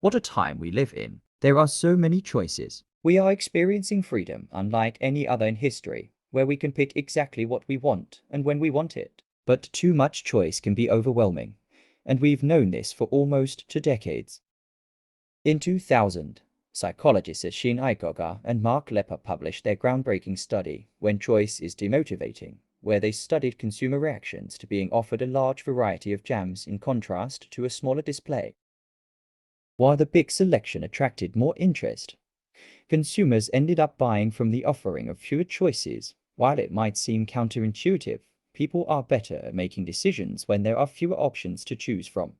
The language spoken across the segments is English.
What a time we live in. There are so many choices. We are experiencing freedom unlike any other in history, where we can pick exactly what we want and when we want it. But too much choice can be overwhelming, and we've known this for almost 2 decades. In 2000, psychologists Shin Igoga and Mark Lepper published their groundbreaking study, When Choice is Demotivating, where they studied consumer reactions to being offered a large variety of jams in contrast to a smaller display. While the big selection attracted more interest, consumers ended up buying from the offering of fewer choices. While it might seem counterintuitive, people are better at making decisions when there are fewer options to choose from.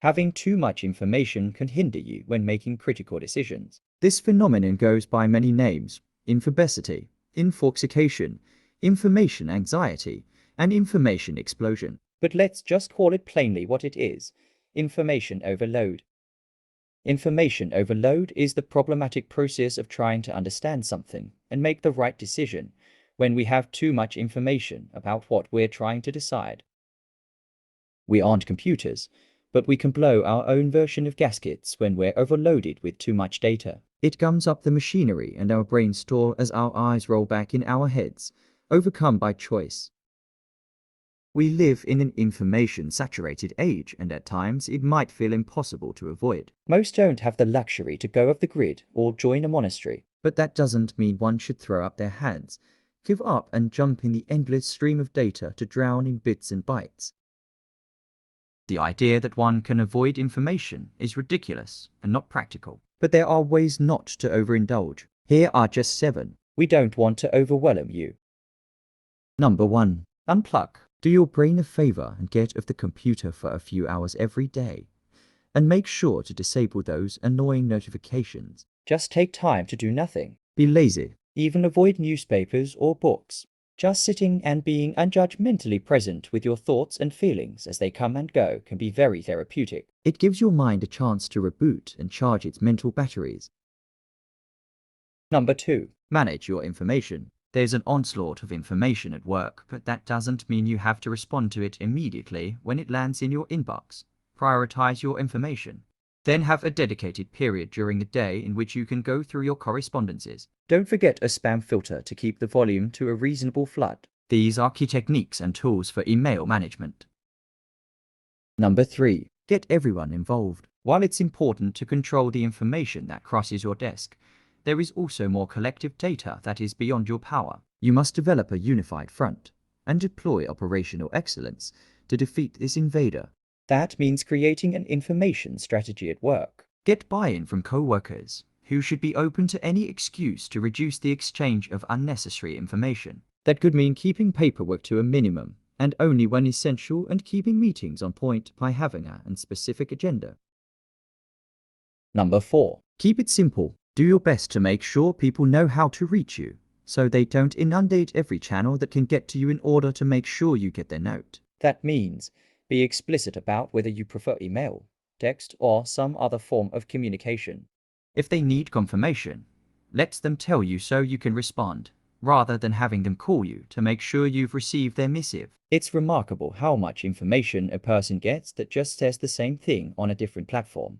Having too much information can hinder you when making critical decisions. This phenomenon goes by many names: infobesity, infoxication, information anxiety, and information explosion. But let's just call it plainly what it is: information overload. Information overload is the problematic process of trying to understand something and make the right decision when we have too much information about what we're trying to decide. We aren't computers, but we can blow our own version of gaskets when we're overloaded with too much data. It gums up the machinery and our brains store as our eyes roll back in our heads, overcome by choice. We live in an information-saturated age, and at times it might feel impossible to avoid. Most don't have the luxury to go off the grid or join a monastery. But that doesn't mean one should throw up their hands, give up and jump in the endless stream of data to drown in bits and bytes. The idea that one can avoid information is ridiculous and not practical. But there are ways not to overindulge. Here are just 7. We don't want to overwhelm you. Number 1. Unplug. Do your brain a favor and get off the computer for a few hours every day. And make sure to disable those annoying notifications. Just take time to do nothing. Be lazy. Even avoid newspapers or books. Just sitting and being unjudgmentally present with your thoughts and feelings as they come and go can be very therapeutic. It gives your mind a chance to reboot and charge its mental batteries. Number 2. Manage your information. There's an onslaught of information at work, but that doesn't mean you have to respond to it immediately when it lands in your inbox. Prioritize your information. Then have a dedicated period during the day in which you can go through your correspondences. Don't forget a spam filter to keep the volume to a reasonable flood. These are key techniques and tools for email management. Number 3. Get everyone involved. While it's important to control the information that crosses your desk, there is also more collective data that is beyond your power. You must develop a unified front and deploy operational excellence to defeat this invader. That means creating an information strategy at work. Get buy-in from co-workers, who should be open to any excuse to reduce the exchange of unnecessary information. That could mean keeping paperwork to a minimum, and only when essential, and keeping meetings on point by having a specific agenda. Number 4. Keep it simple. Do your best to make sure people know how to reach you, so they don't inundate every channel that can get to you in order to make sure you get their note. That means be explicit about whether you prefer email, text, or some other form of communication. If they need confirmation, let them tell you so you can respond, rather than having them call you to make sure you've received their missive. It's remarkable how much information a person gets that just says the same thing on a different platform.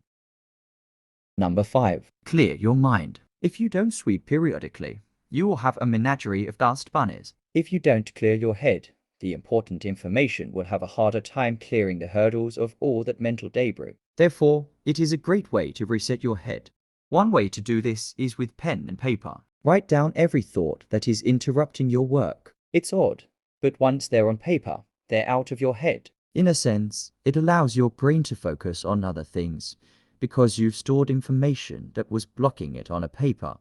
Number 5. Clear your mind. If you don't sweep periodically, you will have a menagerie of dust bunnies. If you don't clear your head, the important information will have a harder time clearing the hurdles of all that mental debris. Therefore, it is a great way to reset your head. One way to do this is with pen and paper. Write down every thought that is interrupting your work. It's odd, but once they're on paper, they're out of your head. In a sense, it allows your brain to focus on other things, because you've stored information that was blocking it on a paper.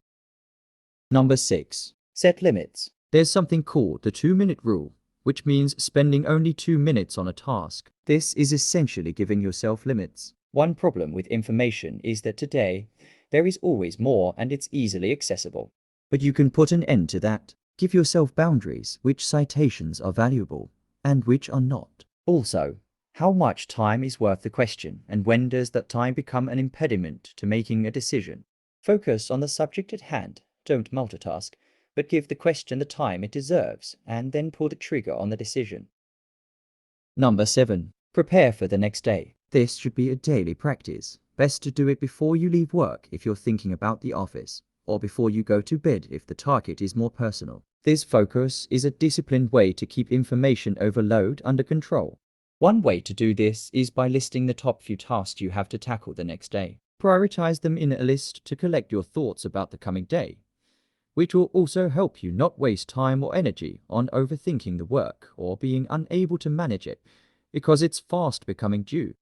Number 6. Set limits. There's something called the 2-minute rule, which means spending only 2 minutes on a task. This is essentially giving yourself limits. One problem with information is that today, there is always more and it's easily accessible. But you can put an end to that. Give yourself boundaries: which citations are valuable and which are not. Also, how much time is worth the question, and when does that time become an impediment to making a decision? Focus on the subject at hand, don't multitask, but give the question the time it deserves, and then pull the trigger on the decision. Number 7. Prepare for the next day. This should be a daily practice. Best to do it before you leave work if you're thinking about the office, or before you go to bed if the target is more personal. This focus is a disciplined way to keep information overload under control. One way to do this is by listing the top few tasks you have to tackle the next day. Prioritize them in a list to collect your thoughts about the coming day, which will also help you not waste time or energy on overthinking the work or being unable to manage it because it's fast becoming due.